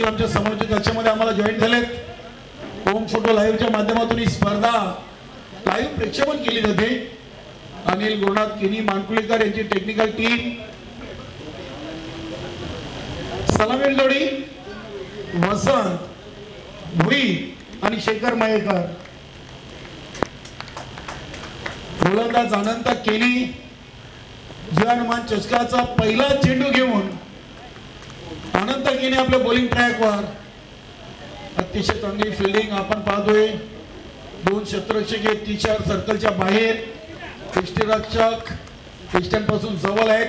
आमच्या समोरच्या कक्षामध्ये आम्हाला जॉईन झालेत. होम फोटो लाईव्हच्या माध्यमातून ही स्पर्धा लाईव्ह प्रेक्षेपण केली जाते. अनिल गुरुनाथ किनी मानकुळेकर यांची टेक्निकल टीम, सलामी जोडी वसंत भुई आणि शेखर मयेकर. गोलंदाज अनंत केनी हनुमान चषकाचा पहिला चेंडू घेऊन अनंत केनी आपल्या बॉलिंग ट्रॅकवर. अतिशय चांगली फिल्डिंग आपण पाहतोय. दोन क्षेत्ररक्षक तीन-चार सर्कलच्या बाहेर, यष्टीरक्षक पासून जवळ आहेत.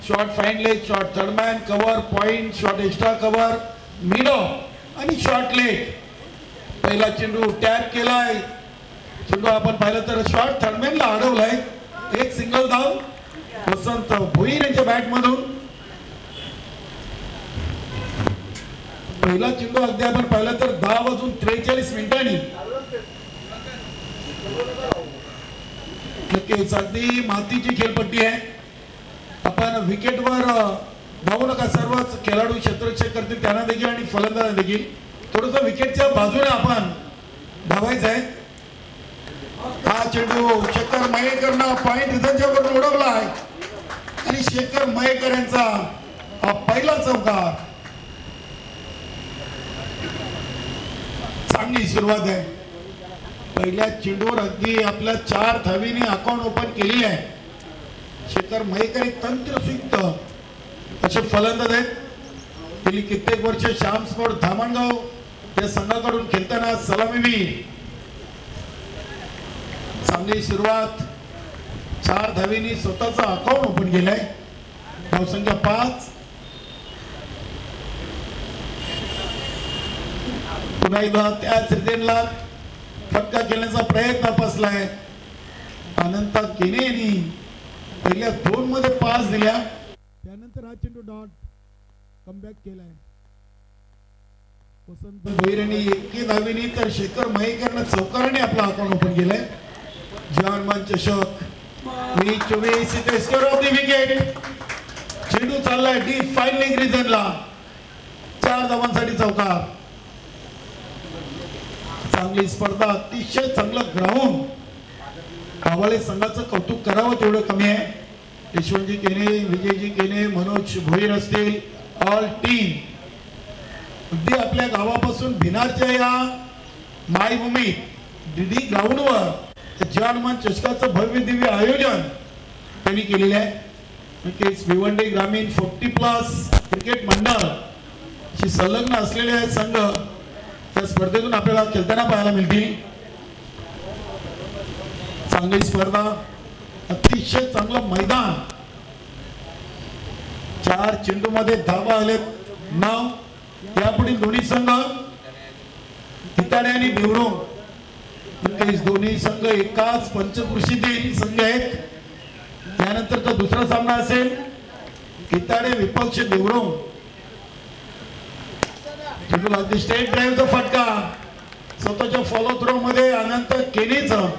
Shot fine leg, shot third man, cover point, shot extra cover, mid of आणि शॉट लेग. पहिला चेंडू टॅप केलाय. चेंडू आपण पाहिलं तर शॉट थर्डमॅनला अडवलाय. एक सिंगल धाव वसंत भोईर यांच्या बॅट मधून. पहिला चेंडू अगदी आपण पाहिलं तर 10:43 नक्कीच अगदी मातीची खेळपट्टी आहे. आपण विकेटवर धावू नका. सर्वच खेळाडू क्षेत्ररक्षक करतील, त्यांना देखील आणि फलंदाज देखील थोडस विकेटच्या बाजूने आपण धावायचं आहे. हा चेंडू शेखर मयेकरनं पॉइंट रिझनच्या वरून उडवला आहे आणि शेखर मयेकर यांचा हा पहिला चौकार. चांगली सुरुवात आहे. पहिल्या चेंडूवर अगदी आपल्या 4 धावींनी अकाउंट ओपन केली आहे. शेखर मयेकर एक तंत्रशुद्ध असे फलंदाज आहेत. गेली कित्येक वर्ष श्याम स्पोर्ट धामणगाव या संघाकडून खेळताना सलामीवीर. चांगली सुरुवात. 4 धावींनी स्वतःचा अकाउंट ओपन केलाय. धावसंख्या 5. पुन्हा एकदा त्याच रितेनला फटका खेळण्याचा प्रयत्न फसलाय. अनंत केने यांनी पहिल्या 2 मध्ये 5 दिल्या. त्यानंतर हा चेंडू डॉट कमबॅक केलाय. वसंत भोईर यांनी 1 धावीनी तर शेखर मयेकरनं चौकाराने आपला अकाउंट ओपन केलाय. हनुमान चषक 24 इथे स्कोर ऑफ द विकेट. चेंडू चाललाय डीप फाईन लेग रिजनला. 4 धावांसाठी चौकार. चांगली स्पर्धा, अतिशय चांगलं ग्राउंड. कावळे संघाचं कौतुक करावं तेवढं कमी आहे. यशवंतजी केने, विजयजी केने, मनोज भोईर असतील, ऑल टीम अगदी आपल्या गावापासून भिनारच्या या मायभूमी डीडी ग्राउंडवर हनुमान चषकाचं भव्य दिव्य आयोजन त्यांनी केलेलं आहे. नक्कीच भिवंडी ग्रामीण 40+ क्रिकेट मंडळ शी संलग्न असलेले संघ त्या स्पर्धेतून आपल्याला खेळताना पाहायला मिळतील. चांगली स्पर्धा, अतिशय चांगलं मैदान. 4 चेंडू मध्ये धावा आलेत 9. यापुढील दोन्ही संघ हिताडे आणि बिवरो, दोन्ही संघ एकाच पंचकृषीतील संघ आहेत. त्यानंतर तो दुसरा सामना असेल हिताडे विपक्ष बिवरो. स्टेट ड्राईव्हचा फटका. स्वतःच्या फॉलो थ्रो मध्ये अनंत केनीचं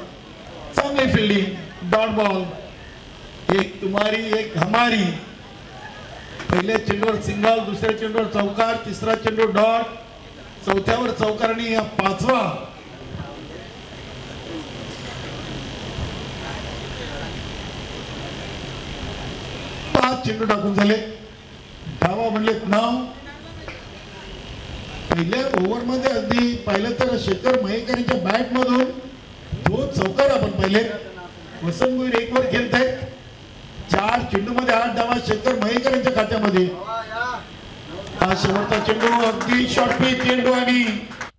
चांगली फिल्डिंग. Dot ball. एक तुम्हारी एक हमारी. पहिल्या चेंडूवर सिंगल, दुसऱ्या चेंडूवर चौकार, तिसरा चेंडू डॉट, चौथ्यावर चौकार आणि 5वा चेंडू टाकून झाले. धावा म्हणले 9. पहिल्या ओव्हर मध्ये अगदी पाहिलं तर शेखर मयेकर यांच्या बॅट मधून 2 चौकार आपण पाहिले. वसंत भोईर 1 वर खेळत आहेत. 4 चेंडू मध्ये 8 धावा शेखर मयेकर यांच्या खात्यामध्ये. हा शेवटचा चेंडू अगदी शॉर्ट पिच चेंडू आणि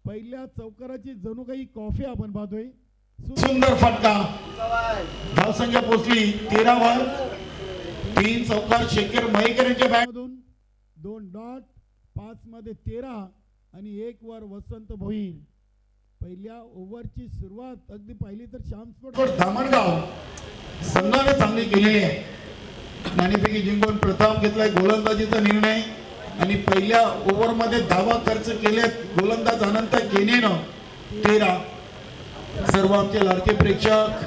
पहिल्या चौकाराची जणू काही कॉफी आपण पाहतोय. सुंदर फटका. धावसंख्या पोहोचली 13 वर. 3 चौकार शेखर मयेकर यांच्या बॅट मधून. 2 डॉट, 5 मध्ये 13 आणि 1 वर वसंत भोईर. पहिल्या ओव्हरची सुरुवात अगदी पाहिली तर श्याम स्पोर्ट धामणगाव संघाने चांगली केलेली आहे. नाणेफेकी जिंकून प्रथम घेतलाय गोलंदाजीचा निर्णय आणि पहिल्या ओव्हर मध्ये धावा खर्च केलेत गोलंदाज अनंत केनेनं 13. सर्व आमचे लाडके प्रेक्षक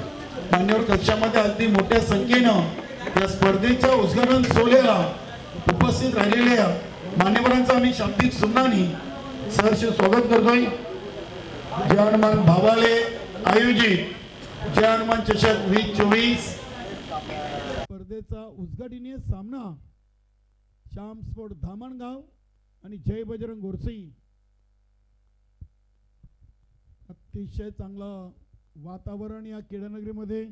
मान्यवर कक्षामध्ये अगदी मोठ्या संख्येनं या स्पर्धेच्या उद्घाटन सोहळ्याला उपस्थित राहिलेल्या मान्यवरांचा आम्ही शाब्दिक सन्मानी सहर्ष स्वागत करतोय जय हनुमान भावाले आयोजित जय हनुमान चषक 2024 स्पर्धेचा उद्घाटनीय सामना श्याम स्पोर्ट धामणगाव आणि जय बजरंग गोरसी. अतिशय चांगलं वातावरण या क्रीडानगरीमध्ये.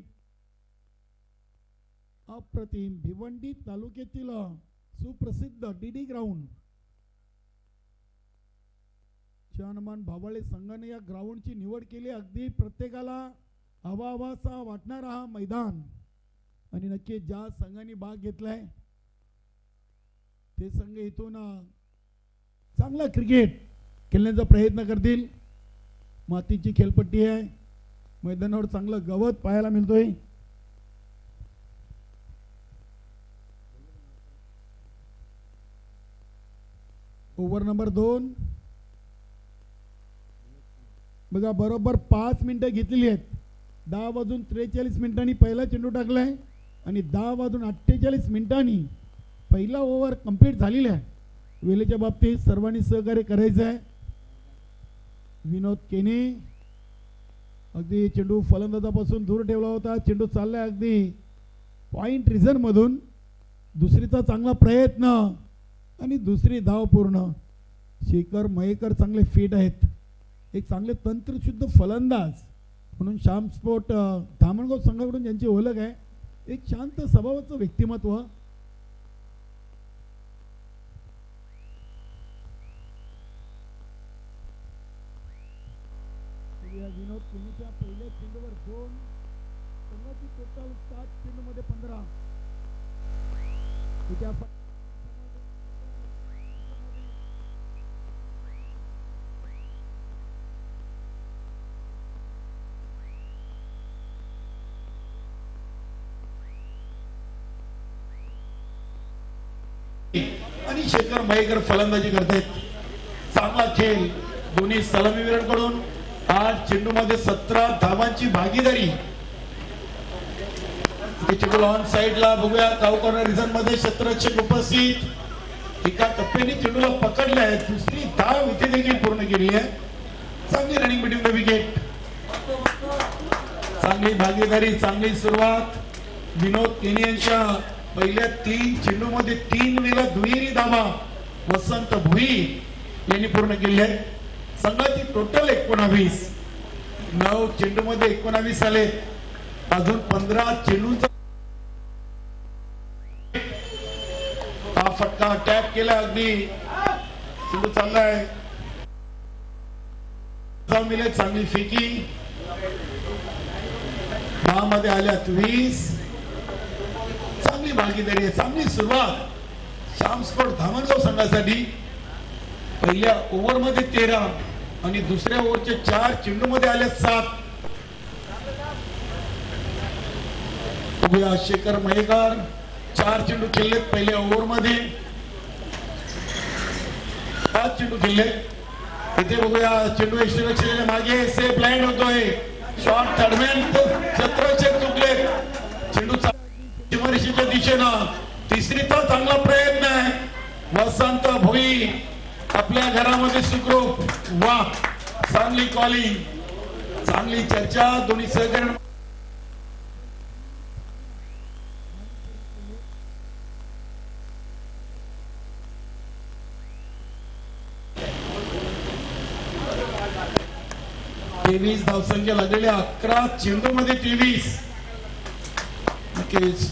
अप्रतिम भिवंडी तालुक्यातील सुप्रसिद्ध डीडी ग्राउंड हनुमान भावाळे संघाने या ग्राउंडची निवड केली. अगदी प्रत्येकाला हवाहवासा वाटणारा हा मैदान आणि नक्की ज्या संघाने भाग घेतलाय ते संघ इथून चांगला क्रिकेट खेळण्याचा प्रयत्न करतील. मातीची खेळपट्टी आहे. मैदानावर चांगलं गवत पाहायला मिळतोय. ओव्हर नंबर 2 बघा बरोबर 5 मिनिटं घेतलेली आहेत. 10:43 मिनिटांनी पहिला चेंडू टाकलाय आणि 10:48 मिनिटांनी पहिला ओव्हर कंप्लीट झालेला आहे. वेळेच्या बाबतीत सर्वांनी सहकार्य करायचं आहे. विनोद केने अगदी चेंडू फलंदाजापासून दूर ठेवला होता. चेंडू चाललाय अगदी पॉइंट रिझन मधून. दुसरीचा चांगला प्रयत्न आणि दुसरी धाव पूर्ण. शेखर मयेकर चांगले फिट आहेत. एक चांगले तंत्रशुद्ध फलंदाज म्हणून श्याम स्पोर्ट धामणगाव संघाकडून ज्यांची ओळख आहे. एक शांत स्वभावाचं व्यक्तिमत्व. विनोद केनीच्या पहिल्या चेंडूवर 2. संघाची टोटल 7 चेंडूमध्ये 15. आणि शेखर मयेकर फलंदाजी करतायत. चांगला खेळ दोन्ही सलामीवीरांकडून. 8 चेंडूमध्ये 17 धावांची भागीदारी. चेंडू ऑन साइडला बघूया. काऊ कॉर्नर रिझन मध्ये क्षेत्ररक्षक उपस्थित. एका टप्प्याने चेंडूला पकडलाय. दुसरी धाव इथे देखील पूर्ण केली आहे. चांगली रनिंग बिटवीन द विकेट. चांगली भागीदारी चांगली सुरुवात. विनोद केनी यांच्या पहिल्या 3 चेंडूमध्ये 3 वेळा दुहेरी धावा वसंत भुई यांनी पूर्ण केली आहे. संघाची टोटल 19. 9 चेंडूमध्ये 19 आले. अजून 15 चेंडूंचा हा फटका टॅप केला. अगदी चेंडू चाललाय. चांगली फेकी. 10 मध्ये आल्या 20. चांगली भागीदारी आहे. चांगली सुरुवात श्याम स्पोर्ट धामणगाव संघासाठी. पहिल्या ओव्हर मध्ये 13 आणि दुसऱ्या ओव्हरच्या 4 चेंडू मध्ये आल्या 7. बघूया शेखर मयेकर 4 चेंडू खेळलेत पहिल्या ओव्हर मध्ये. 5 चेंडू खेळले. इथे बघूया चेंडू एक्स्ट्रा मागे सेफ लँड होतोय. शॉट दरम्यान क्षेत्ररक्षक चुकले. चेंडू सीमारेषेच्या दिशेनं. तिसरीचा चांगला प्रयत्न आहे. वसंत भोई आपल्या घरामध्ये सुखरूप. वा चांगली कॉलिंग चांगली चर्चा दोन्ही सहकार्य. तेवीस धावसंख्या लागलेल्या 11 चेंडू मध्ये 23. नक्कीच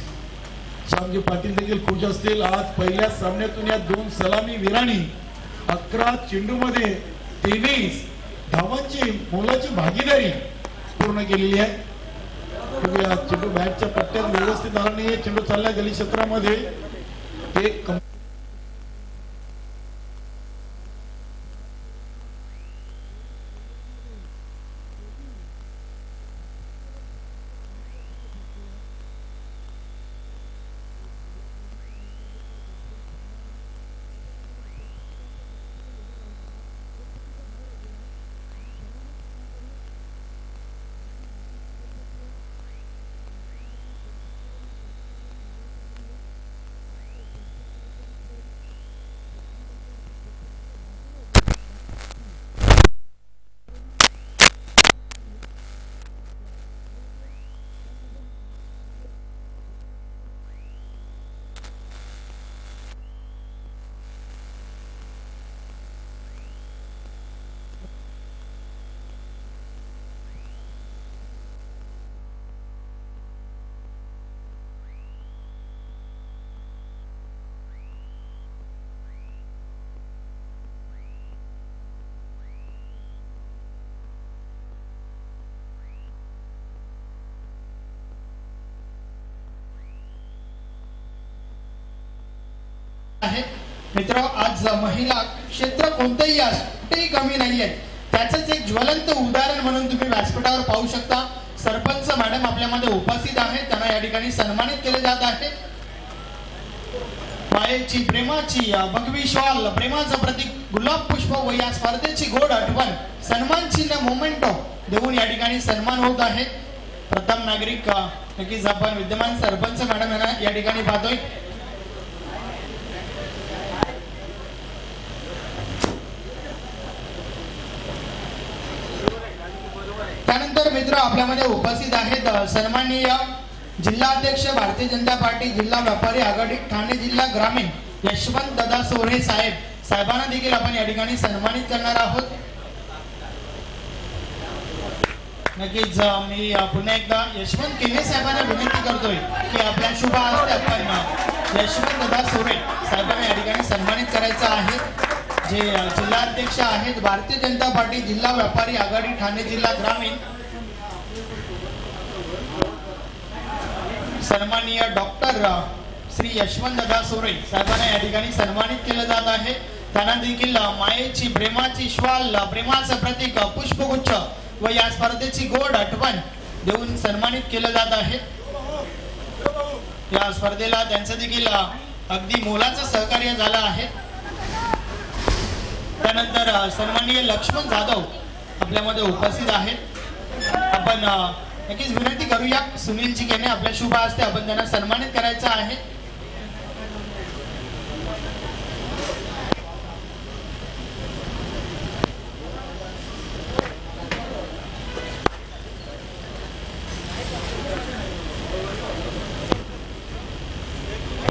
श्यामजी पाटील देखील खुश असतील. आज पहिल्या सामन्यातून या 2 सलामी वीरांनी 11 चेंडू मध्ये 23 धावांची मोलाची भागीदारी पूर्ण केलेली आहे. चेंडू बॅटच्या पट्ट्यात व्यवस्थित आला नाही. चेंडू चालला गली क्षेत्रामध्ये. एक आहे मित्र, आज महिला क्षेत्र कोणतेही कुठेही कमी नाहीये. त्याचंच एक ज्वलंत उदाहरण म्हणून तुम्ही व्यासपीठावर पाहू शकता. सरपंच मॅडम आपल्यामध्ये उपस्थित आहेत, त्यांना या ठिकाणी सन्मानित केले जात आहे. मायेची प्रेमाची भगवी श्वाल, प्रेमाचं प्रतीक गुलाब पुष्प व या स्पर्धेची गोड आठवण सन्मान चिन्ह मोमेंटो देऊन या ठिकाणी सन्मान होत आहे. प्रथम नागरिक नक्कीच आपण विद्यमान सरपंच मॅडम यांना या ठिकाणी पाहतोय. त्यानंतर मित्र आपल्यामध्ये उपस्थित आहेत सन्माननीय जिल्हाध्यक्ष भारतीय जनता पार्टी जिल्हा व्यापारी आघाडी ठाणे जिल्हा ग्रामीण यशवंत दादा सोरे साहेबांना देखील आपण या ठिकाणी सन्मानित करणार आहोत. नक्कीच मी पुन्हा एकदा यशवंत केने साहेबांना विनंती करतोय की आपल्या शुभ हस्ते आपण यशवंत दादा सोरे साहेबांना या ठिकाणी सन्मानित करायचं आहे, जे जिल्हाध्यक्ष आहेत भारतीय जनता पार्टी जिल्हा व्यापारी आघाडी ठाणे जिल्हा ग्रामीण. सन्माननीय डॉक्टर श्री यशवंत दादा सोरे साहेबांना या ठिकाणी सन्मानित केलं जात आहे. त्यांना देखील मायेची प्रेमाची श्वाल, प्रेमाचं प्रतीक पुष्पगुच्छ व या स्पर्धेची गोड आठवण देऊन सन्मानित केलं जात आहे. या स्पर्धेला त्यांचं देखील अगदी मोलाचं सहकार्य झालं आहे. त्यानंतर सन्माननीय लक्ष्मण जाधव आपल्यामध्ये उपस्थित आहेत. आपण नक्कीच विनंती करूया सुनीलजी केने आपल्या शुभ हस्ते आपण त्यांना सन्मानित करायचं आहे.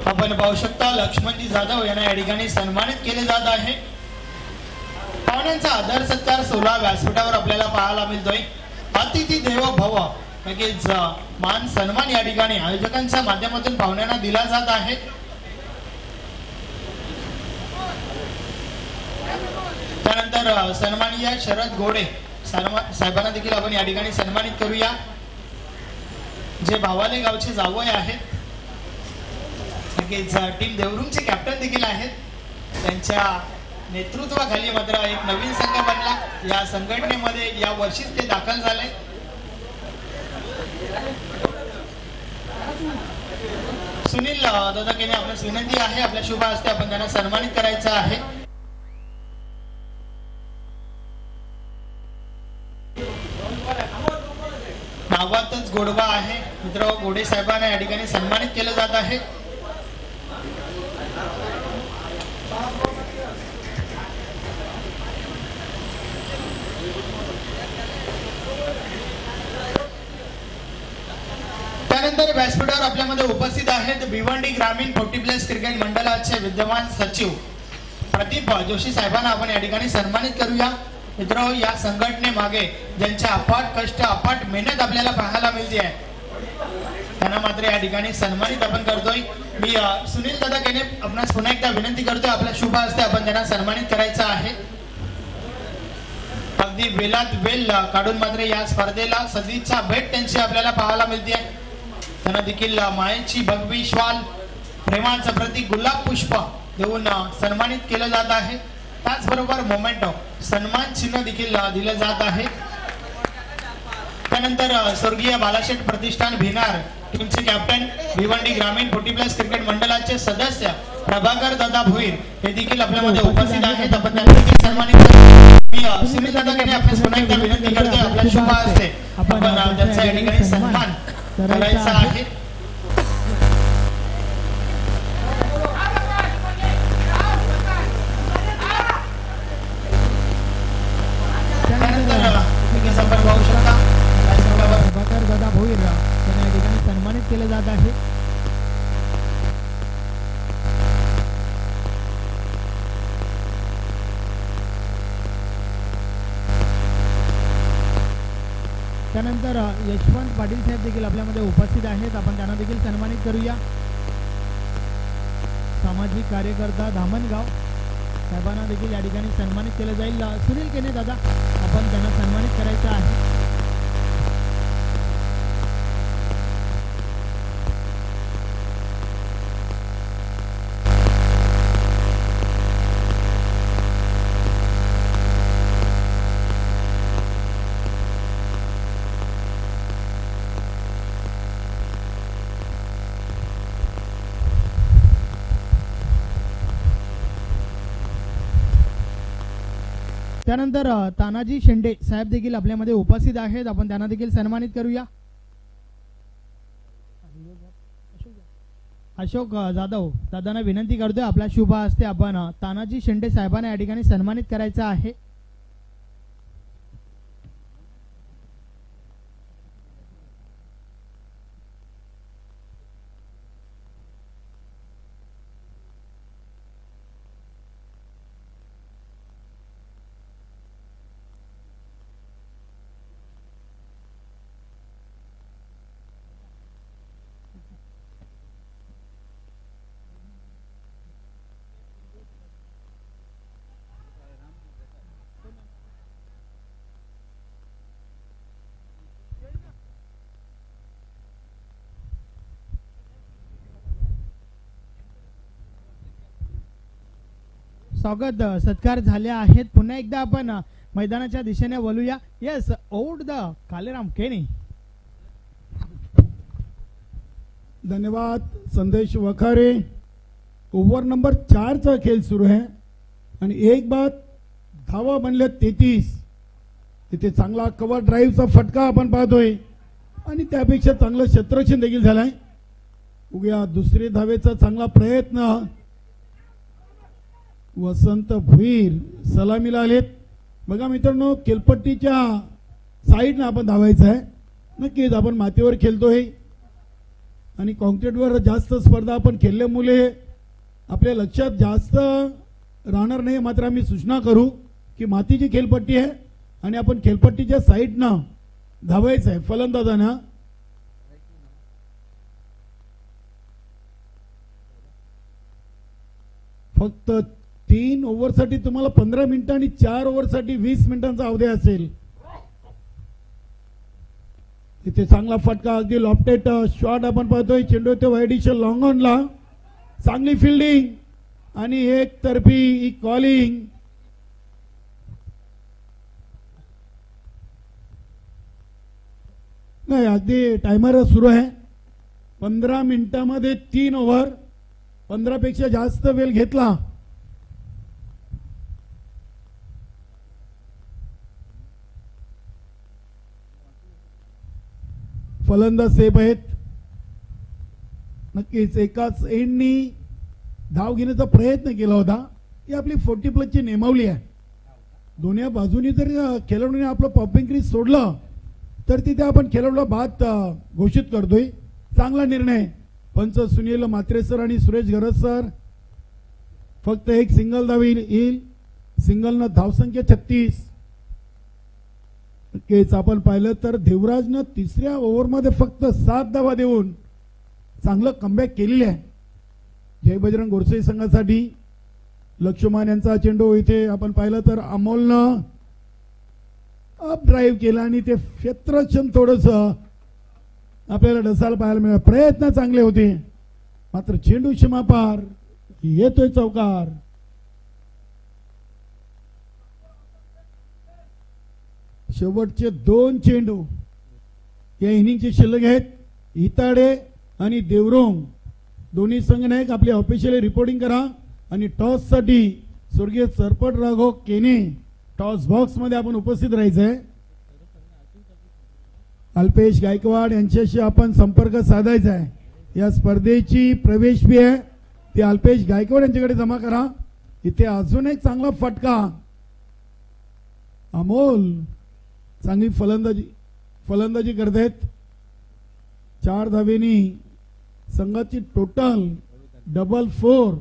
आपण पाहू शकता लक्ष्मणजी जाधव यांना या ठिकाणी सन्मानित केले जात आहे. पाहुण्यांचा आदर सत्कार 16 व्यासपीठावर आपल्याला पाहायला मिळतोय. अतिथी देवो भव नक्कीच मान सन्मान या ठिकाणी आयोजकांच्या माध्यमातून पाहुण्यांना दिला जात आहे. त्यानंतर सन्माननीय शरद घोडे साहेबांना देखील आपण या ठिकाणी सन्मानित करूया, जे भावाले गावचे जावई आहेत. नक्कीच टीम देवरुंगचे कॅप्टन देखील आहेत. त्यांच्या नेतृत्वाखाली मात्र एक नवीन संघ बनला. या संघटनेमध्ये या वर्षीच ते दाखल झाले. सुनील दादा केने आपल्यास विनंती आहे आपल्या शुभ हस्ते आपण त्यांना सन्मानित करायचं आहे. नावातच गोडवा आहे मित्र, घोडे साहेबांना या ठिकाणी सन्मानित केलं जात आहे. त्यानंतर व्यासपीठावर आपल्यामध्ये उपस्थित आहेत भिवंडी ग्रामीण 40+ क्रिकेट मंडळाचे विद्यमान सचिव प्रदीप जोशी साहेबांना आपण या ठिकाणी सन्मानित करूया. मित्र, या संघटनेमागे ज्यांचे अफाट कष्ट अफाट मेहनत आपल्याला पाहायला मिळते आहे, त्यांना मात्र या ठिकाणी सन्मानित आपण करतोय. मी सुनील दादा केने आपणास पुन्हा एकदा विनंती करतोय आपल्या शुभ हस्ते आपण त्यांना सन्मानित करायचं आहे. अगदी वेलात वेल काढून मात्र या स्पर्धेला सदिच्छा भेट त्यांची आपल्याला पाहायला मिळते आहे. त्यांना देखील मायेची भगवी श्वाल, प्रेमाचं प्रतीक गुलाब पुष्प देऊन सन्मानित केलं जात आहे. त्याचबरोबर मोमेंटो सन्मान चिन्ह देखील दिलं जात आहे. त्यानंतर स्वर्गीय बालाशेठ प्रतिष्ठान भिनार टीमचे कॅप्टन भिवंडी ग्रामीण 40+ क्रिकेट मंडळाचे सदस्य प्रभाकर दादा भोईर हे देखील आपल्यामध्ये उपस्थित आहेत. आपण त्यांना देखील सन्मानित सुनील दादा केने आपल्यास पुन्हा एकदा विनंती करतोय आपल्या शुभ हस्ते आपण त्यांचा या ठिकाणी सन्मान करायचा आहे. प्रभाकर दादा भोईर त्यांना या ठिकाणी सन्मानित केले जात आहे. त्यानंतर यशवंत पाटील साहेब देखील आपल्यामध्ये उपस्थित आहेत. आपण त्यांना देखील सन्मानित करूया. सामाजिक कार्यकर्ता धामणगाव साहेबांना देखील या ठिकाणी सन्मानित केलं जाईल. सुनील केने दादा आपण त्यांना सन्मानित करायचं आहे. त्यानंतर तानाजी शेंडे साहेब देखील आपल्यामध्ये उपस्थित आहेत, आपण त्यांना देखील सन्मानित करूया. अशोक जाधव दादांना विनंती करतोय, आपल्या शुभ हस्ते आपण तानाजी शेंडे साहेबांना या ठिकाणी सन्मानित करायचं आहे. स्वागत सत्कार झाले आहेत. पुन्हा एकदा आपण मैदानाच्या दिशेने वळूया. येस, आउट द कालेराम केनी. धन्यवाद संदेश वखारे. ओव्हर नंबर 4 चा खेळ सुरू आहे आणि एक बाद धावा बनल्या 33. तिथे चांगला कव्हर ड्राईव्हचा फटका आपण पाहतोय आणि त्यापेक्षा चांगलं क्षेत्ररक्षण देखील झालंय. उद्या दुसरी धावेचा चांगला प्रयत्न. वसंत भुईर सलामीला आलेत. बघा मित्रांनो, केलपट्टीच्या साईडनं आपण धावायचं आहे. नक्कीच आपण मातीवर खेळतोय आणि कॉन्क्रीटवर जास्त स्पर्धा आपण खेळल्यामुळे आपल्या लक्षात जास्त राहणार नाही. मात्र आम्ही सूचना करू की मातीची खेळपट्टी आहे आणि आपण खेळपट्टीच्या साईडनं धावायचं आहे. फलंदाजांना फक्त 3 ओव्हरसाठी तुम्हाला 15 मिनिटं आणि 4 ओव्हरसाठी 20 मिनिटांचा अवधी असेल. तिथे चांगला फटका, अगदी लॉफ्टेड शॉट आपण पाहतोय. चेंडू येतो वाईडीच्या लॉंग ऑनला. चांगली फिल्डिंग आणि एक तर्फी कॉलिंग. नाही, अगदी टायमर सुरू आहे. 15 मिनिटांमध्ये 3 ओव्हर. 15 पेक्षा जास्त वेळ घेतला फलंदाज सेफ आहेत. नक्कीच एकाच एंडनी धाव घेण्याचा प्रयत्न केला होता. ही आपली 40+ नेमावली आहे. दोन्ही बाजूनी जर खेळाडूने आपलं पॉपिंग क्रीज सोडलं तर तिथे आपण खेळाडूला बाद घोषित करतोय. चांगला निर्णय. पंच सुनील म्हात्रे सर आणि सुरेश गरज सर. फक्त एक सिंगल धाव येईल. सिंगलनं धावसंख्या 36. केच आपण पाहिलं तर देवराजनं 3ऱ्या ओव्हरमध्ये फक्त 7 धावा देऊन चांगलं कमबॅक केलेले आहे. जय बजरंग गोरसे संघासाठी लक्ष्मण यांचा चेंडू इथे आपण पाहिलं तर अमोलनं अप ड्राईव्ह केला आणि ते क्षेत्ररक्षण थोडस आपल्याला ढसाल पाहायला मिळाला. प्रयत्न चांगले होते मात्र चेंडू सीमापार येतोय चौकार. शेवटचे 2 चेंडू या इनिंगचे शिल्लक आहेत. इताडे आणि देवरोंग दोन्ही संघ नायक आपली ऑफिशियली रिपोर्टिंग करा आणि टॉस साठी स्वर्गीय सरपट राघव केने टॉस बॉक्स मध्ये आपण उपस्थित राहायचंय. अल्पेश गायकवाड यांच्याशी आपण संपर्क साधायचा आहे. या स्पर्धेची प्रवेश फी आहे ती अल्पेश गायकवाड यांच्याकडे जमा करा. इथे अजून एक चांगला फटका. अमोल चांगली फलंदाजी करतायत. 4 धावेनी संघाची टोटल 4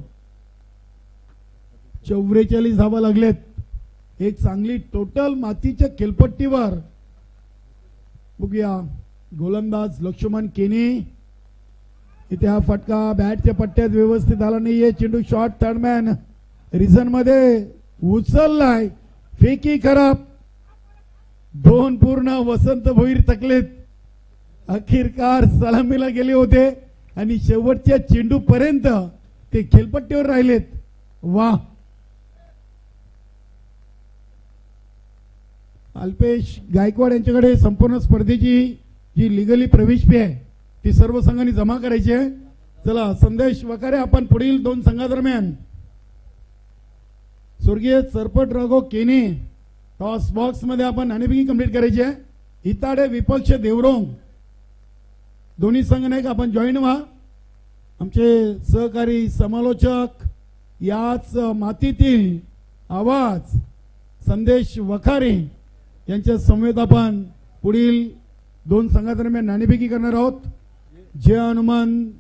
44 धावा लागलेत. एक चांगली टोटल मातीच्या खेळपट्टीवर. बघूया गोलंदाज लक्ष्मण केने. इथे हा फटका बॅटच्या पट्ट्यात व्यवस्थित आला नाहीये. चेंडू शॉर्ट थर्डमॅन रिझन मध्ये उचललाय. फेकी खराब. 2 पूर्ण वसंत भोईर थकलेत. अखेरकार सलामीला गेले होते आणि शेवटच्या चेंडू पर्यंत ते खेळपट्टीवर राहिलेत. वा. अल्पेश गायकवाड यांच्याकडे संपूर्ण स्पर्धेची जी लिगली प्रवेश फी आहे ती सर्व संघांनी जमा करायची आहे. चला संदेश वकारे, आपण पुढील 2 संघादरम्यान स्वर्गीय सरपट राघव केने टॉस बॉक्स मध्ये आपण नाणेफेकी कंप्लीट करायची आहे. इताडे विपक्ष देवरोंग दोन्ही संघ नाही का आपण जॉईन व्हा. आमचे सहकारी समालोचक याच मातीतील आवाज संदेश वखारे यांच्या समवेत आपण पुढील 2 संघादरम्यान नाणेफेकी करणार आहोत. जय हनुमान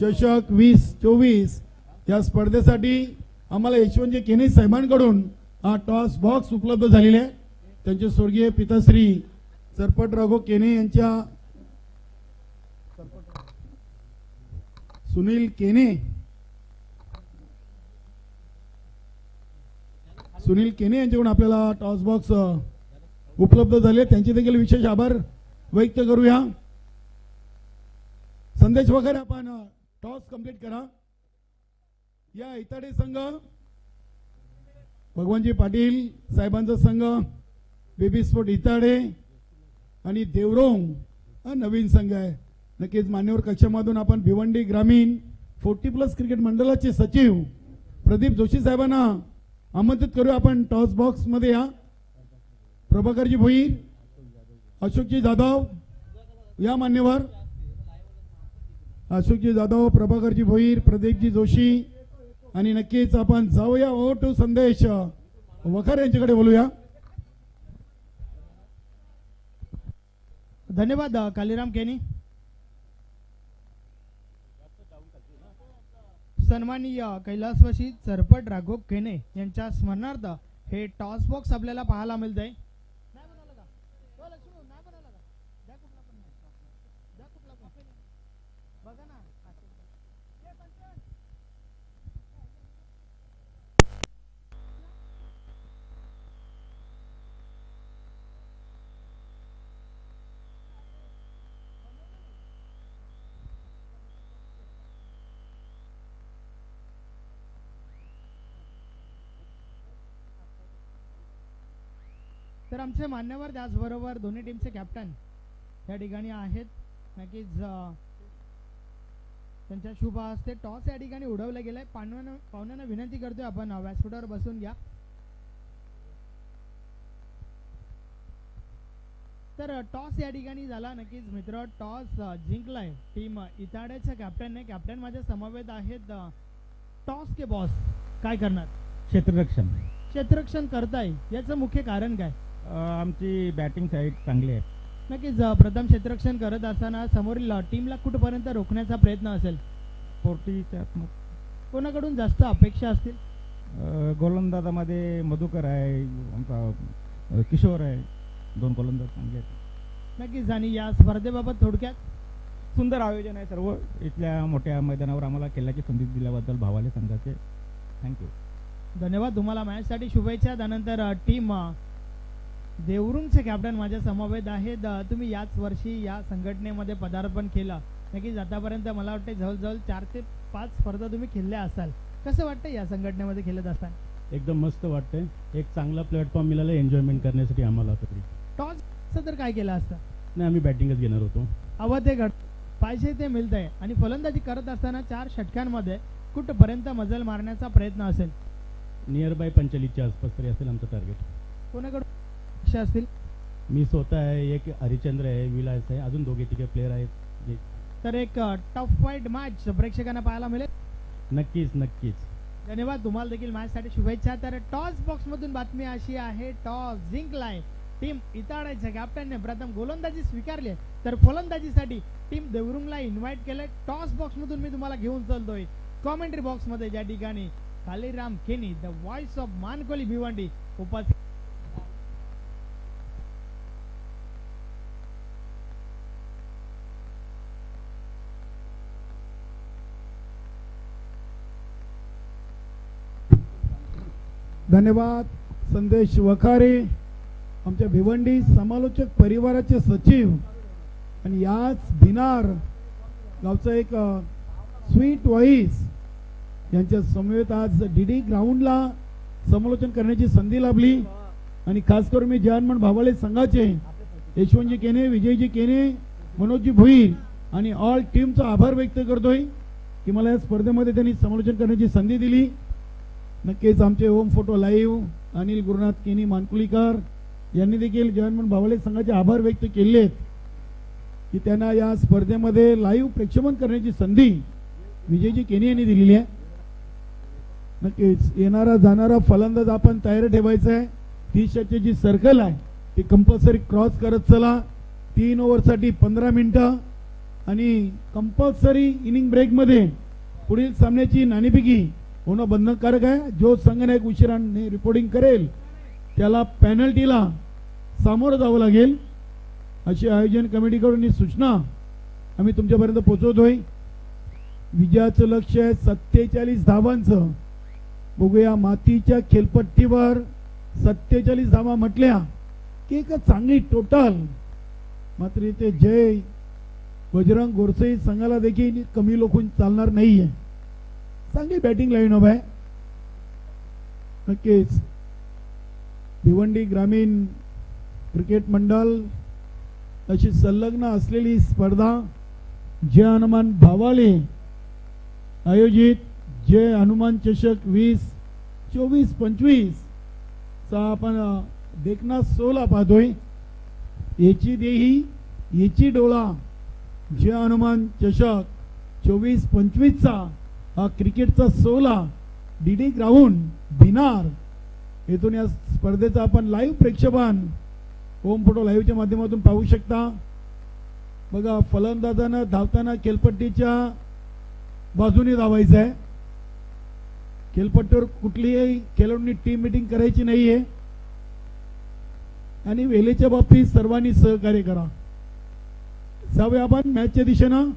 चषक 2024 या स्पर्धेसाठी आम्हाला यशवंतजी केने साहेबांकडून हा टॉस बॉक्स उपलब्ध झालेला आहे. त्यांचे स्वर्गीय पिताश्री सरपट राघव केने यांच्या सुनील केने यांच्याकडून आपल्याला टॉस बॉक्स उपलब्ध झाले. त्यांचे देखील विशेष आभार व्यक्त करूया. संदेश वगैरे आपण टॉस कंप्लीट करा. या इताडे संघ भगवानजी पाटील साहेबांचा संघ बेबी स्पोर्ट इताडे आणि देवरोंग हा नवीन संघ आहे. नक्कीच मान्यवर कक्षामधून आपण भिवंडी ग्रामीण 40+ क्रिकेट मंडळाचे सचिव प्रदीप जोशी साहेबांना आमंत्रित करूया. आपण टॉस बॉक्स मध्ये या. प्रभाकरजी भोईर, अशोकजी जाधव या मान्यवर. अशोकजी जाधव, प्रभाकरजी भोईर, प्रदीपजी जोशी आणि नक्कीच आपण जाऊया ओ टू संदेश वखार यांच्याकडे बोलूया. धन्यवाद कालीराम केनी. सन्माननीय कैलासवासी सरपट राघव केने यांच्या स्मरणार्थ हे टॉस बॉक्स आपल्याला पाहायला मिळतंय. तर आमचे मान्यवर त्याचबरोबर दोन्ही टीमचे कॅप्टन या ठिकाणी आहेत. नक्कीच त्यांच्या शुभ हस्ते टॉस या ठिकाणी उडवला गेलाय. पाहुण्यांना विनंती करतोय आपण व्यासपीठावर बसून घ्या. तर टॉस या ठिकाणी झाला. नक्कीच मित्र टॉस जिंकलाय टीम इताड्याच्या कॅप्टनने. कॅप्टन माझ्या समवेत आहेत. टॉस के बॉस काय करणार? क्षेत्ररक्षण करताय याचं मुख्य कारण काय? आमची बॅटिंग साईड चांगली आहे. नक्कीच प्रथम क्षेत्ररक्षण करत असताना समोरील टीमला कुठपर्यंत रोखण्याचा प्रयत्न असेल? 40च्या आतमध्ये. कोणाकडून जास्त अपेक्षा असतील? गोलंदाजामध्ये मधुकर आहे, आमचा किशोर आहे, 2 गोलंदाज चांगले आहेत. नक्कीच. आणि या स्पर्धेबाबत थोडक्यात? सुंदर आयोजन आहे. सर्व इथल्या मोठ्या मैदानावर आम्हाला खेळण्याची संधी दिल्याबद्दल भावाले संघाचे थँक्यू. धन्यवाद. तुम्हाला मॅचसाठी शुभेच्छा. त्यानंतर टीम देवरुंगचे कॅप्टन माझ्या समवेत आहेत. तुम्ही याच वर्षी या संघटनेमध्ये पदार्पण केलं. नक्कीच आतापर्यंत मला वाटतं जवळजवळ 4 ते 5 स्पर्धा तुम्ही खेळल्या असाल. कसं वाटतं या संघटनेमध्ये खेळत असताना? एकदम मस्त वाटतंय. एक चांगला प्लॅटफॉर्म मिळाला एन्जॉयमेंट करण्यासाठी आम्हाला. तरी टॉस तर काय केलं असतं? नाही, आम्ही बॅटिंगच घेणार होतो. हवं ते घड पाहिजे ते मिळतंय. आणि फलंदाजी करत असताना 4 षटकांमध्ये कुठपर्यंत मजल मारण्याचा प्रयत्न असेल? नियर बाय 45च्या आसपास तरी असेल आमचं टार्गेट. कोणाकडून असतील? मी स्वतः आहे, एक हरिचंद्र आहे, विलास आहे, अजून 2-3 प्लेयर आहेत. तर एक टफ फाईट मॅच प्रेक्षकांना पाहायला मिळेल. नक्कीच नक्कीच. धन्यवाद. तुम्हाला देखील मॅचसाठी शुभेच्छा. तर टॉस बॉक्स मधून बातमी अशी आहे, टॉस जिंकलाय टीम इताड्याच्या कॅप्टनने. प्रथम गोलंदाजी स्वीकारली तर फलंदाजीसाठी टीम देवरुंगला इन्व्हाइट केलंय. टॉस बॉक्स मधून मी तुम्हाला घेऊन चालतोय कॉमेंट्री बॉक्स मध्ये, ज्या ठिकाणी कालीराम केनी the voice of Mankoli Bhiwandi उपस्थित. धन्यवाद. संदेश वखारे आमच्या भिवंडी समालोचक परिवाराचे सचिव आणि याच भिनार गावचा एक स्वीट व्हॉइस यांच्या समवेत आज डीडी ग्राउंडला समालोचन करण्याची संधी लाभली. आणि खास करून मी जयहनुमान भावाले संघाचे यशवंतजी केने, विजयजी केने, मनोजजी भोईर आणि ऑल टीमचा आभार व्यक्त करतोय की मला या स्पर्धेमध्ये त्यांनी समालोचन करण्याची संधी दिली. नक्कीच आमचे home photo live Anil Gurunath केनी मानकुलीकर यांनी देखील जवानमन भावले संघाचे आभार व्यक्त केले आहेत की त्यांना या स्पर्धेमध्ये लाईव्ह प्रक्षेपण करण्याची संधी विजयजी केनी यांनी दिलेली आहे. नक्कीच येणारा जाणारा फलंदाज आपण तयार ठेवायचा आहे. 30 जी सर्कल आहे ती कंपल्सरी क्रॉस करत चला. 3 ओव्हरसाठी 15 मिनिटं आणि कंपल्सरी इनिंग ब्रेकमध्ये पुढील सामन्याची नाणेफेकी होणं बंधनकारक आहे. जो संघनायक उशिराने रिपोर्टिंग करेल त्याला पेनल्टीला सामोरं जावं लागेल अशी आयोजन कमिटीकडून ही सूचना आम्ही तुमच्यापर्यंत पोहोचवतोय. विजयाचं लक्ष आहे 47 धावांचं. बघूया मातीच्या खेळपट्टीवर 47 धावा म्हटल्या की एक चांगली टोटल. मात्र इथे जय बजरंग गोरसे संघाला देखील कमी लोकून चालणार नाहीये. चांगली बॅटिंग लाईनअप आहे. नक्कीच भिवंडी ग्रामीण क्रिकेट मंडळ अशी संलग्न असलेली स्पर्धा जय हनुमान भावाले आयोजित जय हनुमान चषक 2024-25 चा आपण देखना 16 पाहतोय. याची देही याची डोळा जय हनुमान चषक 24-25 चा हा क्रिकेटचा 16 डीडी ग्राउंड भिनार येथून या स्पर्धेचा आपण लाईव्ह प्रेक्षेपण होम फोटो लाईव्हच्या माध्यमातून पाहू शकता. बघा फलंदाजानं धावताना खेळपट्टीच्या बाजूने धावायचं आहे. खेळपट्टीवर कुठलीही खेळाडूंनी टीम मीटिंग करायची नाहीये आणि वेळेच्या बाबतीत सर्वांनी सहकार्य करा. जाऊया आपण मॅचच्या दिशेनं.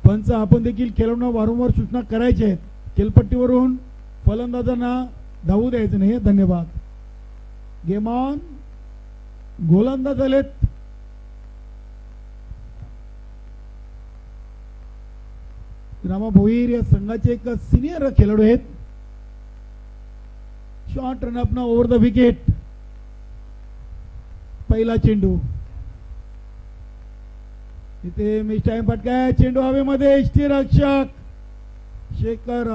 पंच आपण देखील खेळाडूंना वारंवार सूचना करायच्या आहेत. खेळपट्टीवरून फलंदाजांना धावू द्यायचं नाही. धन्यवाद. Game on. गोलंदाज आलेत. रामा भोईर या संघाचे एक सिनियर खेळाडू आहेत. शॉर्ट रनअप न ओव्हर द विकेट. पहिला चेंडू इथे मिस टाइम फटका. चेंडू हवेमध्ये. यष्टीरक्षक शेखर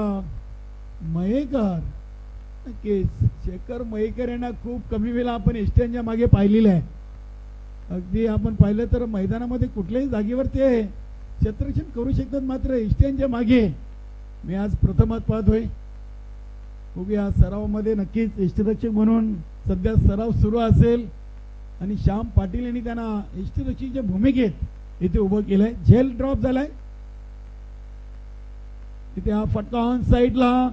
मयेकर. नक्कीच शेखर मयेकर यांना खूप कमी वेळा आपण एसटीच्या मागे पाहिलेलं आहे. अगदी आपण पाहिलं तर मैदानामध्ये कुठल्याही जागेवर ते क्षेत्ररक्षण करू शकतात. मात्र एसटीच्या मागे मी आज प्रथमच पाहतोय. बघूया सरावामध्ये नक्कीच यष्टीरक्षक म्हणून सध्या सराव सुरू असेल आणि श्याम पाटील यांनी त्यांना यष्टीरक्षकाच्या भूमिकेत इथे उभं केलंय. झेल ड्रॉप झालाय. इथे हा फटका ऑन साईडला.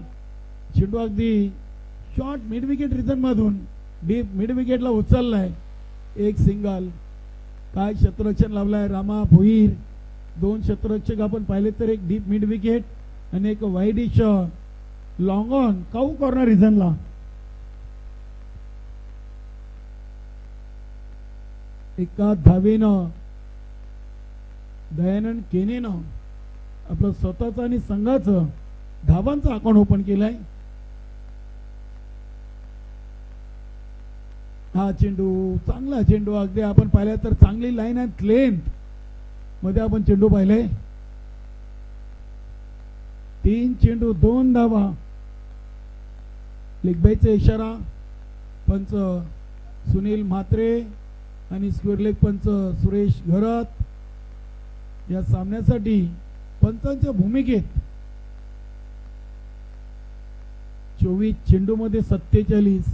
चेंडू अगदी शॉर्ट मिड विकेट रिझन मधून डीप मिड विकेटला उचललाय. एक सिंगल. काय क्षेत्ररक्षण लावलाय रामा भोईर. 2 क्षेत्ररक्षक आपण पाहिले तर एक डीप मिड विकेट आणि एक widish long on cow corner रिझनला. एका धावेनं दयानंद केनेनं आपलं स्वतःचं आणि संघाचं धावांचं अकाउंट ओपन केलंय. हा चेंडू चांगला चेंडू. अगदी आपण पाहिला तर चांगली लाईन अँड लेंथ मध्ये आपण चेंडू पाहिलाय. 3 चेंडू 2 धावा. लेग बायचा इशारा पंच सुनील म्हात्रे आणि स्क्वेअर लेग पंच सुरेश घरत. या सामन्यासाठी पंचांच्या भूमिकेत 24 चेंडू मध्ये 47.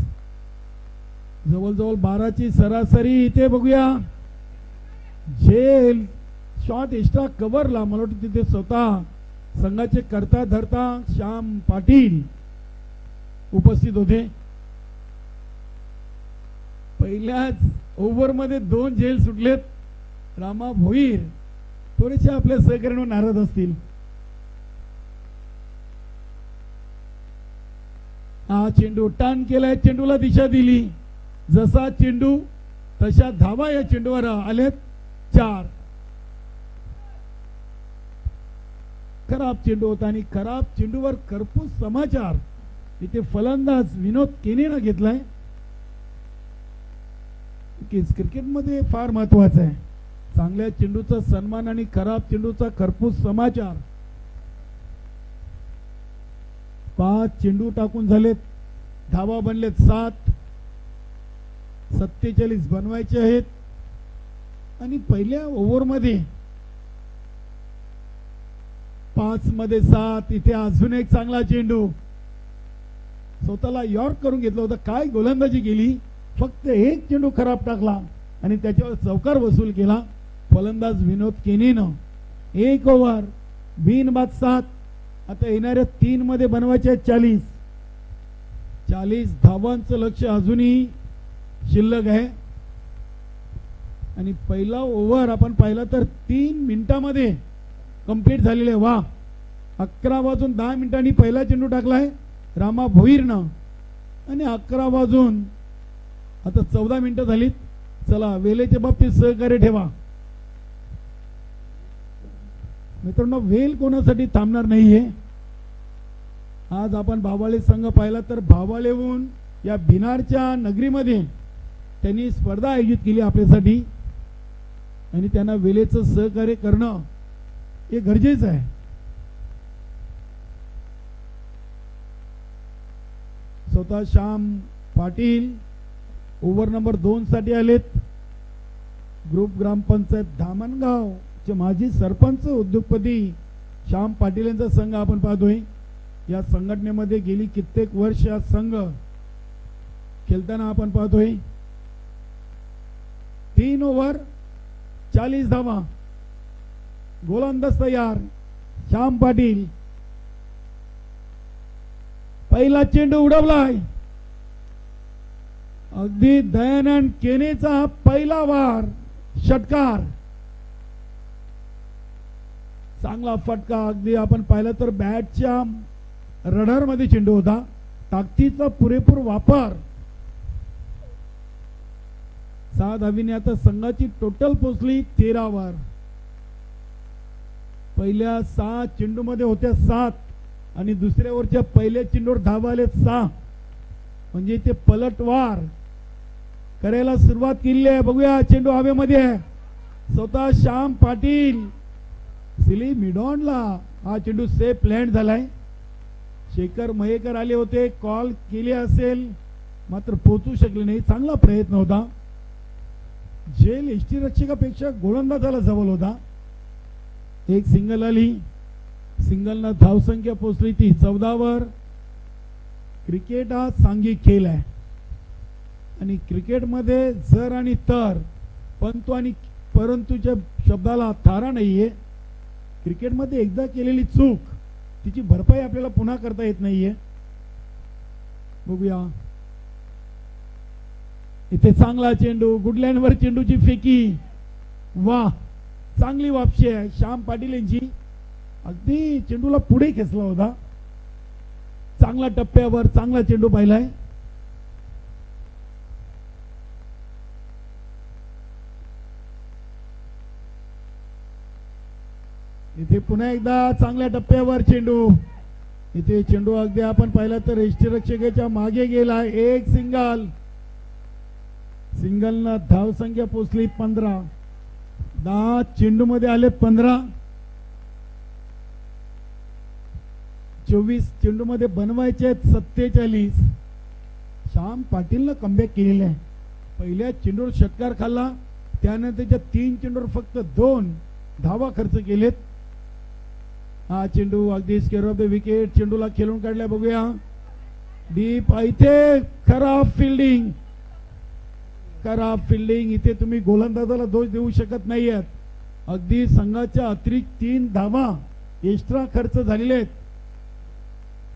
जवळजवळ 12ची सरासरी. इथे बघूया झेल शॉट एक्स्ट्रा कव्हरला. मला वाटतं तिथे स्वतः संघाचे करता धरता श्याम पाटील उपस्थित होते. पहिल्याच ओव्हरमध्ये 2 झेल सुटलेत. रामा भोईर थोडेसे आपल्या सहकार्यावर नाराज असतील. हा चेंडू टर्न केलाय. चेंडूला दिशा दिली. जसा चेंडू तशा धावा या चेंडूवर आलेत. 4. खराब चेंडू होता आणि खराब चेंडूवर कर्पूस समाचार इथे फलंदाज विनोद केनेनं घेतलाय. क्रिकेटमध्ये फार महत्वाचं आहे चांगल्या चेंडूचा सन्मान आणि खराब चेंडूचा कर्पूस समाचार. 5 चेंडू टाकून झालेत धावा बनलेत 7, 47 बनवायचे आहेत. आणि पहिल्या ओव्हरमध्ये 5 मध्ये 7. इथे अजून एक चांगला चेंडू, स्वतःला यॉर्क करून घेतलं होतं. काय गोलंदाजी केली, फक्त एक चेंडू खराब टाकला आणि त्याच्यावर चौकार वसूल केला फलंदाज विनोद केनेनं. 1 ओव्हर बिनबाद 7. आता येणाऱ्या 3 मध्ये बनवायचे 40 धावांचं लक्ष अजूनही शिल्लक आहे. आणि पहिला ओव्हर आपण पाहिला तर 3 मिनिटांमध्ये कंप्लीट झालेले आहे. वा, 11 वाजून 10 मिनिटांनी पहिला चेंडू टाकलाय रामा भोईरनं आणि 11 वाजून आता 14 मिनिटं झालीत. चला, वेळेच्या बाबतीत सहकार्य ठेवा मित्रांनो. वेल कोणासाठी थांबणार नाहीये. आज आपण भावाळे संघ पाहिला तर भावाळेहून या भिनारच्या नगरीमध्ये त्यांनी स्पर्धा आयोजित केली आपल्यासाठी आणि त्यांना वेळेचं सहकार्य करणं हे गरजेचं आहे. स्वतः श्याम पाटील ओव्हर नंबर 2 साठी आलेत. ग्रुप ग्रामपंचायत धामणगावचे माजी सरपंच उद्योगपती श्याम पाटील यांचा संघ आपण पाहतोय. या संघटनेमध्ये गेली कित्येक वर्ष हा संघ खेळताना आपण पाहतोय. 3 ओव्हर 40 धावा. गोलंदाज तयार श्याम पाटील. पहिला चेंडू उडवलाय. अगदी दयानंद केनेचा पहिला वार, षटकार, चांगला फटका. अगदी आपण पाहिलं तर बॅटच्या रडार मध्ये चेंडू होता. ताकदीचा पुरेपूर वापर. 6 धावीने आता संघाची टोटल पोचली 13 वर. पहिल्या 6 चेंडू मध्ये होत्या 7 आणि दुसऱ्या ओव्हरच्या पहिल्या चेंडूवर धावा आले 6. म्हणजे ते पलटवार करायला सुरुवात केली आहे. बघूया, चेंडू हवेमध्ये आहे. स्वतः श्याम पाटील सिली मिडॉनला हा चेंडू सेफ लँड झालाय. शेखर मयेकर आले होते, कॉल केले असेल मात्र पोहोचू शकले नाही. चांगला प्रयत्न होता. झेल यष्टीरक्षकापेक्षा गोलंदाजाला जवळ होता. एक सिंगल आली. सिंगलनं धावसंख्या पोहोचली ती 14 वर. क्रिकेट हा सांघिक खेळ आहे आणि क्रिकेटमध्ये जर आणि तर, पंतु आणि परंतुच्या शब्दाला थारा नाहीये. क्रिकेटमध्ये एकदा केलेली चूक तिची भरपाई आपल्याला पुन्हा करता येत नाहीये. बघूया, इथे चांगला चेंडू, गुडलँडवर चेंडूची फेकी. वा, चांगली वापशी आहे श्याम पाटील यांची. अगदी चेंडूला पुढे खेचला होता. चांगला टप्प्यावर चांगला चेंडू पाहिलाय. इथे पुन्हा एकदा चांगल्या टप्प्यावर चेंडू. इथे चेंडू अगदी आपण पाहिला तर यष्टीरक्षकाच्या मागे गेला. एक सिंगल. सिंगलनं धावसंख्या पोचली 15. 10 चेंडू मध्ये आले 15. 24 चेंडू मध्ये बनवायचे आहेत 47. श्याम पाटीलनं कमबॅक केलेलं आहे. पहिल्या चेंडूवर षटकार खाल्ला, त्यानंतरच्या 3 चेंडूवर फक्त 2 धावा खर्च केलेत. हा चेंडू अगदी स्क्वेअर ऑफ द विकेट. चेंडूला खेळून काढलाय. बघूया, डीप. इथे खराब फिल्डिंग. खराब फिल्डिंग. इथे तुम्ही गोलंदाजाला दोष देऊ शकत नाहीयेत. अगदी संघाच्या अतिरिक्त 3 धावा एक्स्ट्रा खर्च झालेले आहेत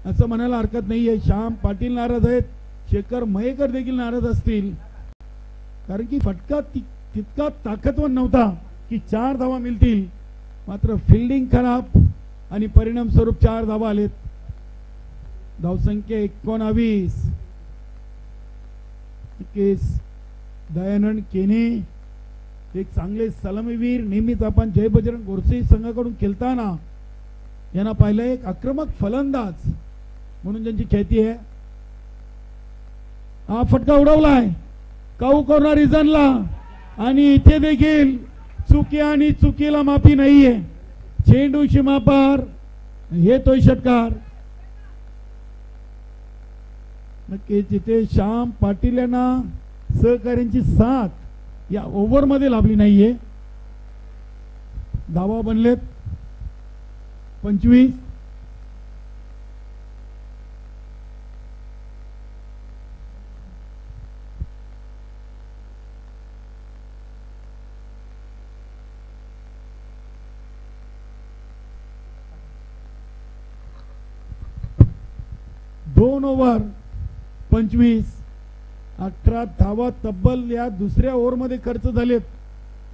असं म्हणायला हरकत नाहीये. श्याम पाटील नाराज आहेत. शेखर मयेकर देखील नाराज असतील, कारण की फटका तितका ताकदवान नव्हता की 4 धावा मिळतील. मात्र फिल्डिंग खराब आणि परिणाम स्वरूप 4 धावा आलेत. धावसंख्या 19. दयानंद केने एक चांगले सलामीवीर. नेहमीच आपण जय बजरंग गोरसे संघाकडून खेळताना यांना पाहिलं एक आक्रमक फलंदाज म्हणून ज्यांची ख्याती आहे. हा फटका उडवलाय काऊ कॉर्नर रिझनला आणि इथे देखील चुकी आणि चुकीला माफी नाहीये. चेंडू सीमापार. हे तो षटकार. नक्कीच इथे श्याम पाटील यांना सहकार्यांची साथ या ओव्हरमध्ये लाभली नाहीये. धावा बनलेत 25. दोन ओव्हर 25. 18 धावा तब्बल या दुसऱ्या ओव्हरमध्ये खर्च झालेत.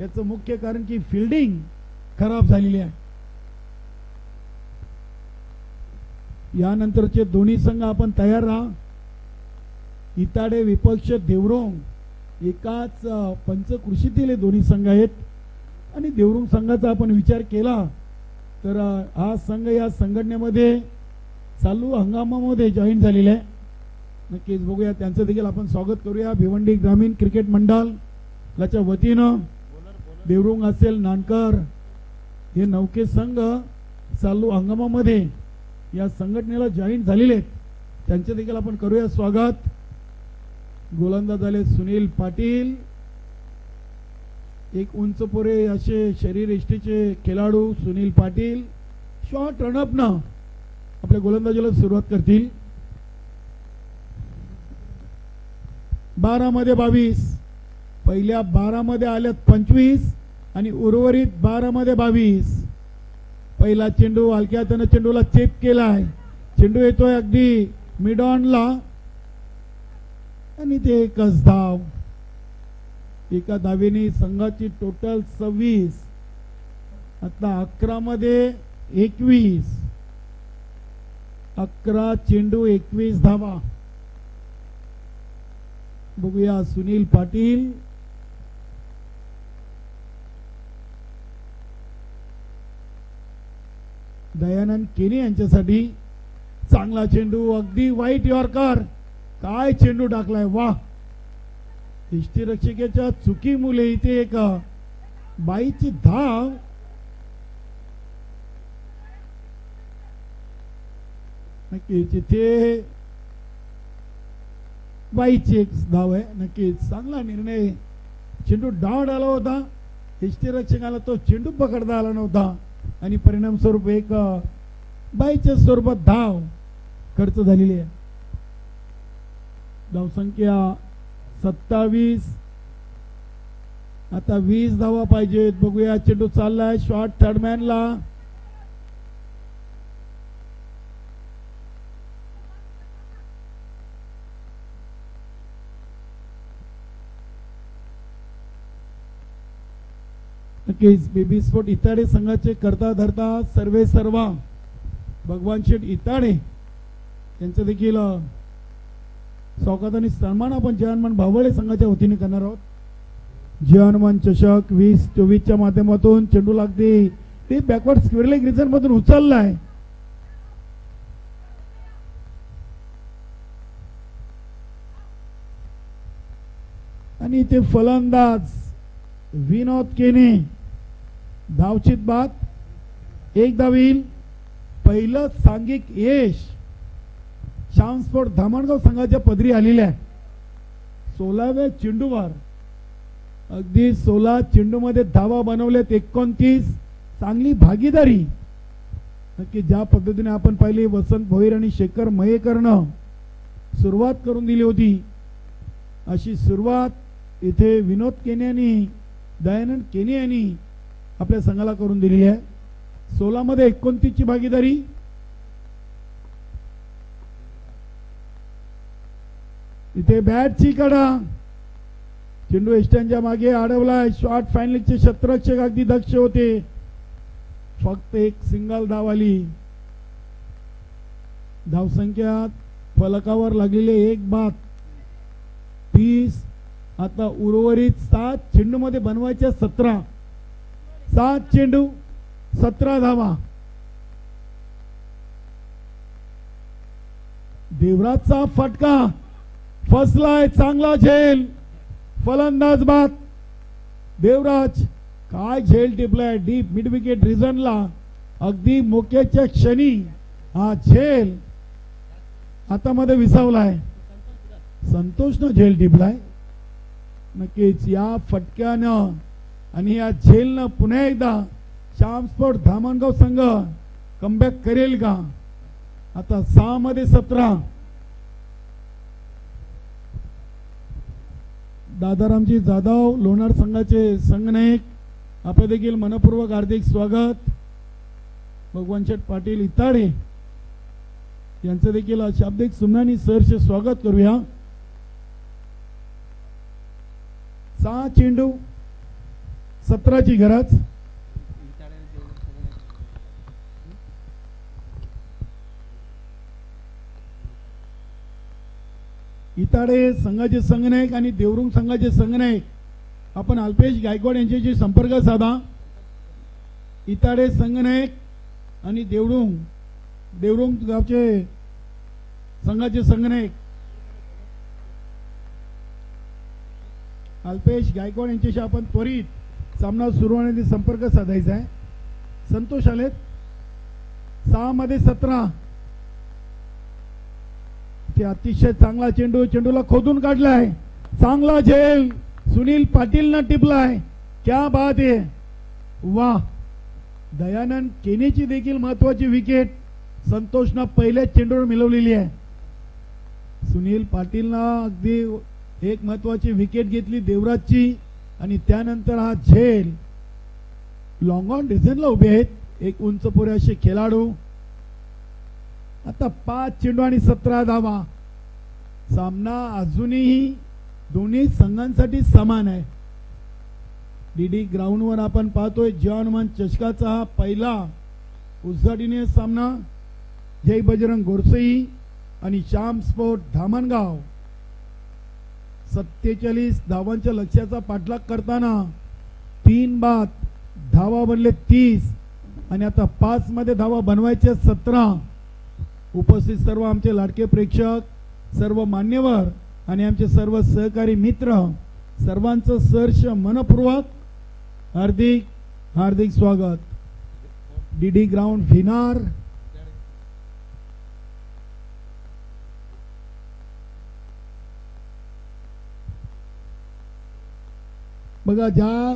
याचं मुख्य कारण की फिल्डिंग खराब झालेली आहे. यानंतरचे दोन्ही संघ आपण तयार राहा. इताडे विपक्ष देवरुंग एकाच पंचकृषीतील हे दोन्ही संघ आहेत आणि देवरुंग संघाचा आपण विचार केला तर हा संघ या संघटनेमध्ये चालू हंगामामध्ये जॉईन झालेला आहे. नक्कीच बघूया त्यांचं देखील आपण स्वागत करूया. भिवंडी ग्रामीण क्रिकेट मंडळाच्या वतीनं देवरुंग असेल नानकर हे नौके संघ चालू हंगामामध्ये या संघटनेला जॉईन झालेले आहेत. त्यांचे देखील आपण करूया स्वागत. गोलंदाज झाले सुनील पाटील. एक उंच पोरे असे शरीर यष्टीचे खेळाडू सुनील पाटील शॉर्ट रनअप न आपल्या गोलंदाजीला सुरुवात करतील. 12 मध्ये 22. पहिल्या 12 मध्ये आल्यात 25 आणि उर्वरित 12 मध्ये 22. पहिला चेंडू हलक्या हाताने चेंडूला चेप केलाय. चेंडू येतोय अगदी मिड ऑनला आणि ते एकच धाव. एका धावेने संघाची टोटल 26. आता 11 मध्ये 21. 11 चेंडू 21 धावा. बघूया सुनील पाटील दयानंद केनी यांच्यासाठी चांगला चेंडू अगदी वाईट यॉर्कर. काय चेंडू टाकलाय वाह. यष्टीरक्षकाच्या चुकीमुळे इथे एक बाईची धाव. नक्कीच इथे बाईची एक धाव आहे. नक्कीच चांगला निर्णय. चेंडू डाऊन आला होता. यष्टीरक्षकाला तो चेंडू पकडता आला नव्हता आणि परिणाम स्वरूप एक बाईच्या स्वरूपात धाव खर्च झालेली आहे. धावसंख्या 27. आता 20 धावा पाहिजेत. बघूया चेंडू चाललाय शॉर्ट थर्डमॅनला. नक्कीच बेबी स्पोर्ट इताडे संघाचे करता धरता सर्वे सर्वा भगवान शेठ इताडे यांचं देखील स्वागत आणि सन्मान आपण जय हनुमान भावळे संघाच्या वतीने करणार आहोत. जय हनुमान चषक 2024 माध्यमातून चेंडू लागते ते बॅकवर्ड स्क्वेअर लेग रिजन मधून उचललाय. आणि ते फलंदाज विनोद केने. धावचित बाद. एक धावील. पहिलं सांघिक यश श्याम स्पोर्ट धामणगाव संघाच्या पदरी आलेले आहे. 16व्या चेंडूवर अगदी 16 चेंडूमध्ये धावा बनवल्यात 29. चांगली भागीदारी. नक्की ज्या पद्धतीने आपण पाहिली वसंत भोईर आणि शेखर मयेकरनं सुरुवात करून दिली होती अशी सुरुवात इथे विनोद केने यांनी दयानंद केने यांनी आपल्या संघाला करून दिलेली आहे. 16 मध्ये 29 ची भागीदारी. इथे बॅटची कडा. चेंडू एस्टनच्या मागे अडवलाय. शॉर्ट फायनलचे क्षेत्ररक्षक अगदी दक्ष होते. फक्त एक सिंगल धाव आली. धावसंख्या फलकावर लागलेले एक बाद 30. आता उर्वरित 7 चेंडू मध्ये बनवायच्या 17. 7 चेंडू 17 धावा. देवराजचा फटका फसलाय. चांगला झेल. फलंदाज बाद. देवराज काय झेल टिपलाय डीप मिड विकेट रिजनला. अगदी मोक्याच्या क्षणी हा झेल हातामध्ये विसावलाय. संतोषनं झेल टिपलाय. नक्कीच या फटक्यानं आणि या झेलनं पुन्हा एकदा श्याम स्पोर्ट धामणगाव संघ कमबॅक करेल का? आता 6 मध्ये 17. दादारामजी जाधव लोणार संघाचे संघनायक, आपले देखील मनपूर्वक हार्दिक स्वागत. भगवान शेठ पाटील इताडे यांचं देखील शाब्दिक सुमनानी सरचे स्वागत करूया. 6 चेंडू 17ची गरज. इताडे संघाचे संघनायक आणि देवरुंग संघाचे संघनायक आपण अल्पेश गायकवाड यांच्याशी संपर्क साधा. इताडे संघनायक आणि देवरुंग गावचे संघाचे संघनायक अल्पेश गायकवाड यांच्याशी आपण त्वरित सामना सुरू होण्यासाठी संपर्क साधायचा आहे. संतोष आलेत. 6 मध्ये 17. ते अतिशय चांगला चेंडूला खोदून काढलाय. चांगला झेल सुनील पाटीलनं टिपलाय. क्या बात आहे. वाह. दयानंद केनेची देखील महत्वाची विकेट संतोषनं पहिल्या चेंडूवर मिळवलेली आहे. सुनील पाटीलनं अगदी एक महत्वाची विकेट घेतली देवराजची आणि त्यानंतर हा झेल लॉंग ऑन डिझाईनला उभे आहेत. एक उंच पुरे असे खेळाडू. आता 5 चेंडू आणि 17 धावा. सामना अजूनही दोन्ही संघांसाठी समान आहे. डीडी ग्राउंडवर आपण पाहतोय जॉनमन चषकाचा हा पहिला उद्घाटनीय सामना. जय बजरंग गोरसई आणि श्याम स्पोर्ट धामणगाव 47 धावांच्या लक्ष्याचा पाठलाग करताना 3 बाद धावा बनले 30 आणि आता 5 मध्ये धावा बनवायचे 17. उपस्थित सर्व आमचे लाडके प्रेक्षक, सर्व मान्यवर आणि आमचे सर्व सहकारी मित्र सर्वांचं सहर्ष मनपूर्वक हार्दिक हार्दिक स्वागत. डीडी ग्राउंड भिनार. बघा, ज्या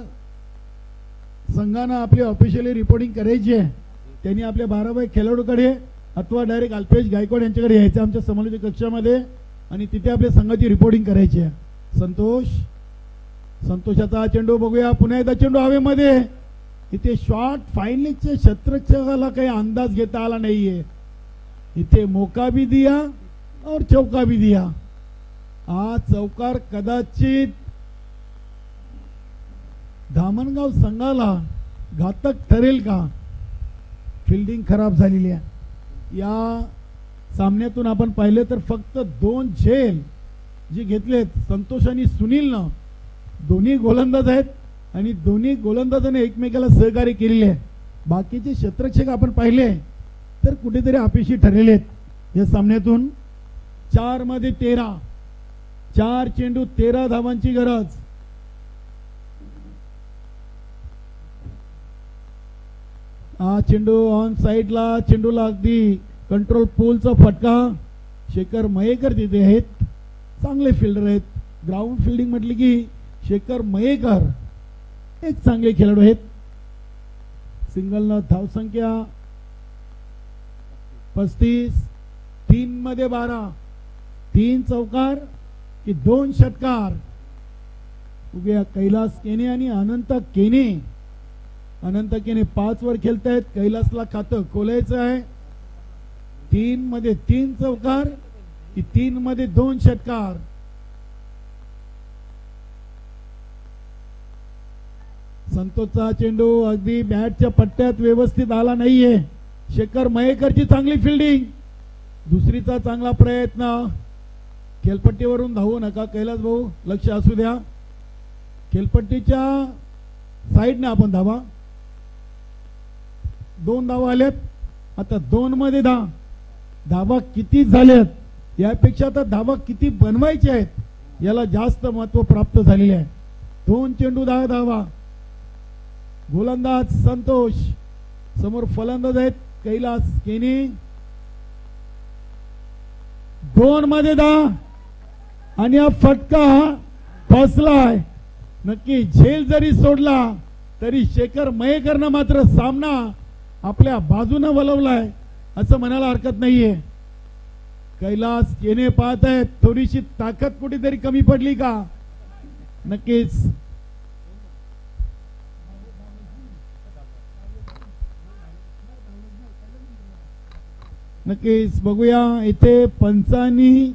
संघानं आपली ऑफिशियली रिपोर्टिंग करायची आहे त्यांनी आपल्या 12 खेळाडूकडे अथवा डायरेक्ट अल्पेश गायकवाड यांच्याकडे यायचं आमच्या समालोचक कक्षामध्ये आणि तिथे आपल्या संघाची रिपोर्टिंग करायची आहे. संतोषाचा चेंडू बघूया. पुन्हा एकदा चेंडू हवेमध्ये. इथे शॉट फायनलीच्या क्षेत्ररक्षकाला काही अंदाज घेता आला नाहीये. इथे मौका भी दिया और चौका भी दिया. हा चौकार कदाचित धामणगाव संघाला घातक ठरेल का? फिल्डिंग खराब झालेली आहे. या सामन्यातून आपण पाहिले तर फक्त 2 झेल जे घेतलेत संतोष आणि सुनीलनं. दोन्ही गोलंदाज आहेत आणि दोन्ही गोलंदाजाने एकमेकाला सहकार्य केलेले आहे. बाकीचे क्षेत्ररक्षक आपण पाहिले तर कुठेतरी अपयशी ठरलेले आहेत. या सामन्यातून 4 मध्ये 13. 4 चेंडू 13 धावांची गरज. हा चेंडू ऑन साइडला. चेंडूला अगदी कंट्रोल पूलचा फटका. शेखर मयेकर तिथे आहेत. चांगले फिल्डर आहेत. ग्राउंड फिल्डिंग म्हटली की शेखर मयेकर एक चांगले खेळाडू आहेत. सिंगलनं धावसंख्या 35. 3 मध्ये 12. 3 चौकार की 2 षटकार. उभ्या कैलास केने आणि अनंत केने. अनंत केने 5 वर खेळतायत. कैलासला खातं खोलायचं आहे. 3 मध्ये 3 चौकार की 3 मध्ये 2 षटकार. संतोषचा चेंडू अगदी बॅटच्या पट्ट्यात व्यवस्थित आला नाहीये. शेखर मयेकरची चांगली फिल्डिंग. दुसरीचा चांगला प्रयत्न. खेळपट्टीवरून धावू नका कैलास भाऊ, लक्ष असू द्या. खेळपट्टीच्या साईडने आपण धावा. 2 धावा आल्यात. आता 2 मध्ये 10. धावा किती झाल्यात यापेक्षा आता धावा किती बनवायचे आहेत याला जास्त महत्व प्राप्त झालेले आहे. 2 चेंडू 10 धावा. गोलंदाज संतोष. समोर फलंदाज आहेत कैलास केने. 2 मध्ये 10. आणि हा फटका फसलाय. नक्की झेल जरी सोडला तरी शेखर मयेकरनं मात्र सामना आपल्या बाजूने वळवलाय असं म्हणायला हरकत नाहीये. कैलास येणे पाहत आहेत, थोडीशी ताकद कुठेतरी कमी पडली का? नक्कीच नक्कीच बघूया इथे पंचांनी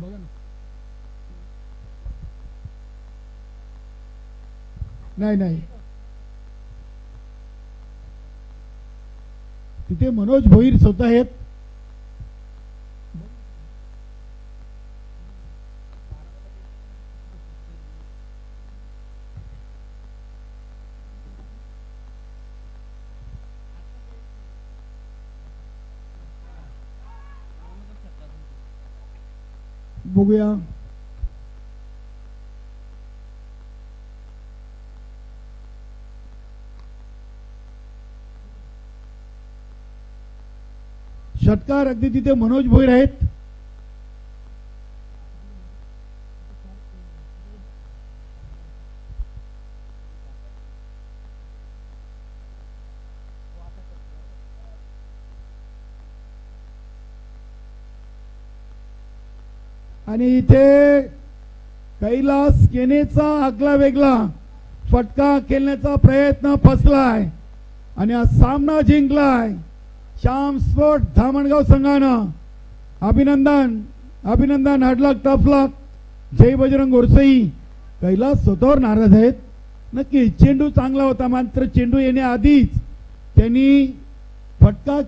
बघा ना. नाही तिथे मनोज भोईर स्वतः आहेत. बघूया षटकार अगदी तिथे मनोज भोईर आहेत. आणि इथे कैलास केनेचा आगला वेगळा फटका खेळण्याचा प्रयत्न फसलाय आणि हा सामना जिंकलाय श्याम स्पोर्ट धामणगाव संघानं. अभिनंदन हडलक टफलक जय बजरंग गोरसई. कैलास स्वतःवर नाराज आहेत. नक्की चेंडू चांगला होता, मात्र चेंडू येण्याआधीच त्यांनी फटका